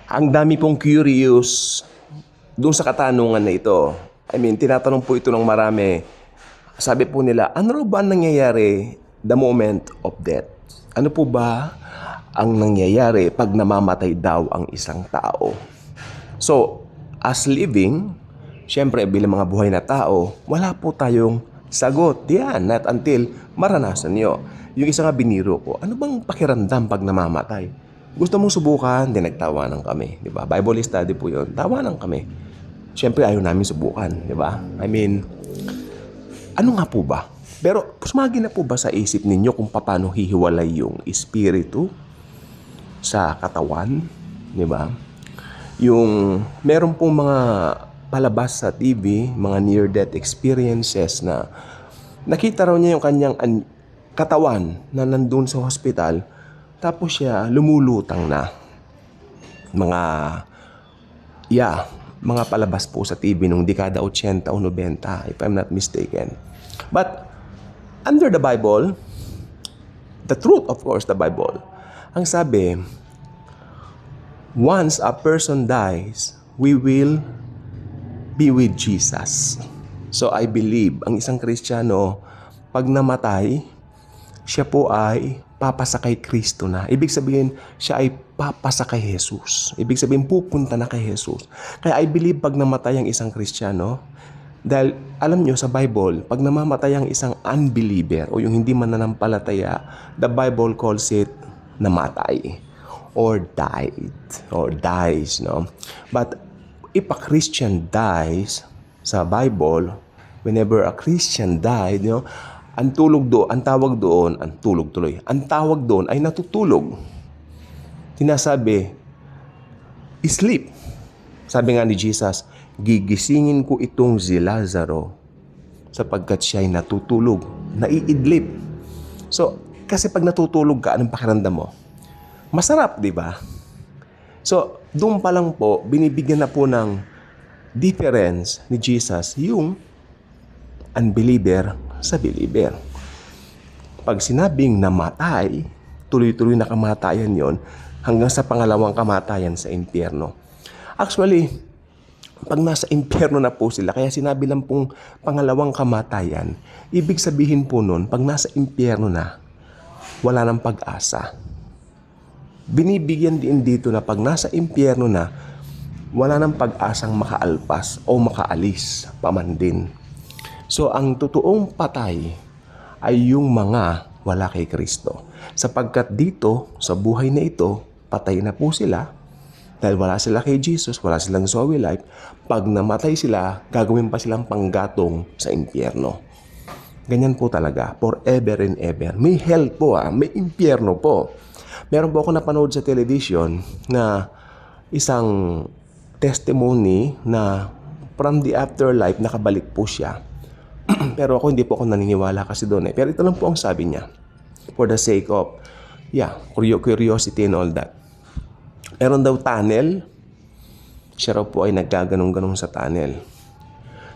Ang dami pong curious doon sa katanungan na ito. Tinatanong po ito ng marami. Sabi po nila, ano raw ba ang nangyayari the moment of death? Ano po ba ang nangyayari pag namamatay daw ang isang tao? So, as living, syempre bilang mga buhay na tao, wala po tayong sagot. Yan, not until maranasan nyo. Yung isa nga biniro ko, ano bang pakiramdam pag namamatay? Gusto mong subukan, din nagtawanan kami. Di ba? Bible study po yun. Tawanan kami. Syempre ayaw namin subukan. Di ba? Ano nga po ba? Pero sumagi na po ba sa isip ninyo kung paano hihiwalay yung espiritu sa katawan? Di ba? Yung meron pong mga palabas sa TV, mga near-death experiences na nakita raw niya yung kanyang katawan na nandun sa hospital, tapos siya lumulutang na. Mga palabas po sa TV nung dekada 80 o 90, if I'm not mistaken. But under the Bible, the truth, of course, the Bible, ang sabi, once a person dies, we will be with Jesus. So I believe, ang isang Kristiyano, pag namatay, siya po ay papasakay Kristo na. Ibig sabihin, siya ay papasakay Jesus. Ibig sabihin, pupunta na kay Jesus. Kaya I believe, pag namatay ang isang Kristiyano, dahil alam nyo sa Bible, pag namamatay ang isang unbeliever o yung hindi mananampalataya, the Bible calls it namatay or died or dies. No? But if a Christian dies, sa Bible, whenever a Christian died, ang tawag doon ay natutulog. Sinasabi, sleep. Sabi nga ni Jesus, gigisingin ko itong si Lazaro sapagkat siya ay natutulog, naiidlip. So, kasi pag natutulog ka, anong pakiramdam mo? Masarap, di ba? So, doon pa lang po, binibigyan na po ng difference ni Jesus yung unbeliever sa believer. Pag sinabing namatay, tuloy-tuloy na kamatayan yon hanggang sa pangalawang kamatayan sa impyerno. Actually, pag nasa impyerno na po sila, kaya sinabi lang pong pangalawang kamatayan, ibig sabihin po nun, pag nasa impyerno na, wala nang pag-asa. Binibigyan din dito na pag nasa impyerno na, wala nang pag-asang makaalpas o makaalis paman din. So, ang totoong patay ay yung mga wala kay Kristo. Sapagkat dito, sa buhay na ito, patay na po sila. Dahil wala sila kay Jesus, wala silang Zoe life. Pag namatay sila, gagawin pa silang panggatong sa impyerno. Ganyan po talaga, forever and ever. May hell po, may impyerno po. Meron po ako napanood sa television na isang testimony na from the afterlife, nakabalik po siya. Pero hindi po ako naniniwala kasi doon. Pero ito lang po ang sabi niya. For the sake of, curiosity and all that. Meron daw tunnel. Siya raw po ay naggaganong-ganong sa tunnel.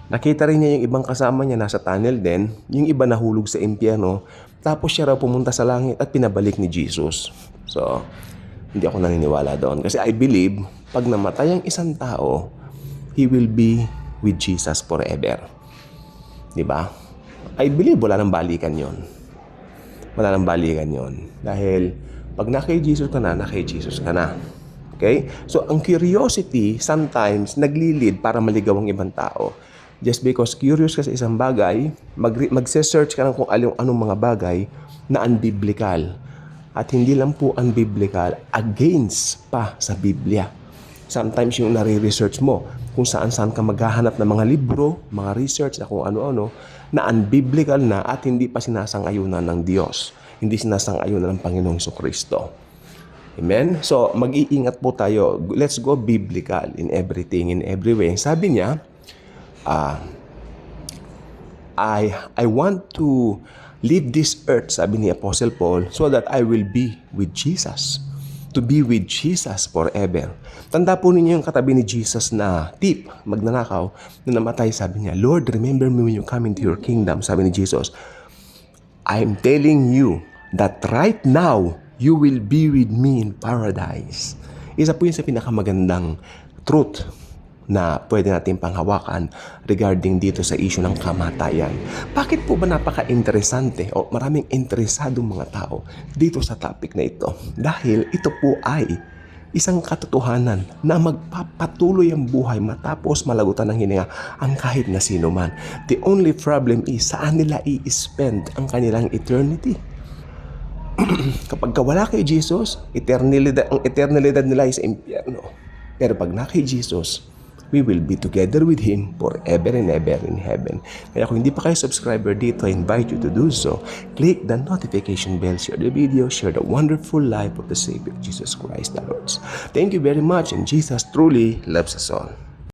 Nakita rin niya yung ibang kasama niya nasa tunnel din. Yung iba nahulog sa impyerno. Tapos siya raw pumunta sa langit at pinabalik ni Jesus. So, hindi ako naniniwala doon. Kasi I believe, pag namatay ang isang tao, he will be with Jesus forever. Diba? I believe wala nang balikan yon. Wala nang balikan yon. Dahil pag na-kay Jesus ka na, na-kay Jesus ka na. Okay? So, ang curiosity sometimes naglilid para maligaw ang ibang tao. Just because curious ka sa isang bagay, magse-search ka ng kung anong mga bagay na unbiblical. At hindi lang po unbiblical, against pa sa Biblia. Sometimes yung nare-research mo, kung saan-saan ka maghahanap ng mga libro, mga research na kung ano-ano, na unbiblical na at hindi pa sinasang-ayunan ng Diyos. Hindi sinasang-ayunan ng Panginoong Jesucristo. Amen? So, mag-iingat po tayo. Let's go biblical in everything, in every way. Sabi niya, I want to leave this earth, sabi ni Apostle Paul, so that I will be with Jesus. To be with Jesus forever. Tanda po ninyo yung katabi ni Jesus na thief, magnanakaw, na namatay, sabi niya, Lord, remember me when you come into your kingdom. Sabi ni Jesus, I'm telling you that right now, you will be with me in paradise. Isa po yun sa pinakamagandang truth na pwede natin panghawakan regarding dito sa issue ng kamatayan. Bakit po ba napaka-interesante o maraming interesadong mga tao dito sa topic na ito? Dahil ito po ay isang katotohanan na magpapatuloy ang buhay matapos malagutan ng hininga ang kahit na sino man. The only problem is saan nila i-spend ang kanilang eternity. Kapag wala kay Jesus, ang eternalidad nila ay sa impyerno. Pero pag na kay Jesus, we will be together with Him forever and ever in heaven. Kaya kung hindi pa kayo subscriber dito, I invite you to do so. Click the notification bell, share the video, share the wonderful life of the Savior Jesus Christ the Lord. Thank you very much, and Jesus truly loves us all.